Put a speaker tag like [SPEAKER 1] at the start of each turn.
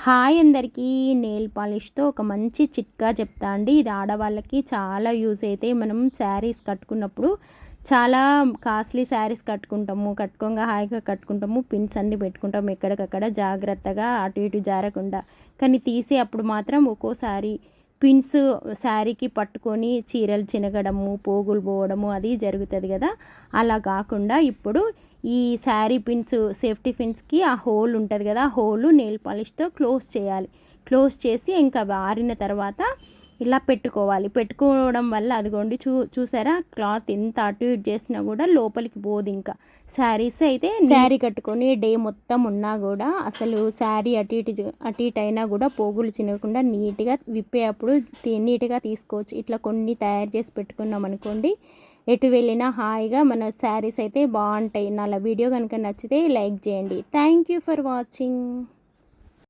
[SPEAKER 1] Hi అందరికీ, nail పాలిష్తో ఒక మంచి చిట్కా చెప్తా అండి. ఇది ఆడవాళ్ళకి చాలా యూజ్ అయితే. మనం శారీస్ కట్టుకున్నప్పుడు చాలా కాస్ట్లీ శారీస్ కట్టుకోగా హాయిగా కట్టుకుంటాము, పిన్స్ అన్నీ పెట్టుకుంటాము ఎక్కడికక్కడ జాగ్రత్తగా అటు ఇటు జారకుండా. కానీ తీసే అప్పుడు మాత్రం ఒక్కోసారి పిన్స్ శారీకి పట్టుకొని చీరలు చినగడము, పోగులు పోవడము అది జరుగుతుంది కదా. అలా కాకుండా ఇప్పుడు ఈ శారీ పిన్స్, సేఫ్టీ పిన్స్కి ఆ హోల్ ఉంటుంది కదా, ఆ హోలు నెయిల్ పాలిష్తో క్లోజ్ చేయాలి. క్లోజ్ చేసి ఇంకా ఆరిన తర్వాత ఇలా పెట్టుకోవడం వల్ల అదిగోండి చూసారా, క్లాత్ ఎంత అటు ఇటు చేసినా కూడా లోపలికి పోదు. ఇంకా శారీస్ అయితే శారీ కట్టుకొని డే మొత్తం ఉన్నా కూడా అసలు శారీ అటు ఇటు అయినా కూడా పోగులు చినగకుండా నీట్గా విప్పేటప్పుడు నీట్గా తీసుకోవచ్చు. ఇట్లా కొన్ని తయారు చేసి పెట్టుకున్నాం అనుకోండి, ఎటు వెళ్ళినా హాయిగా మన శారీస్ అయితే బాగుంటాయి. నా వీడియో కనుక నచ్చితే లైక్ చేయండి. Thank you for watching.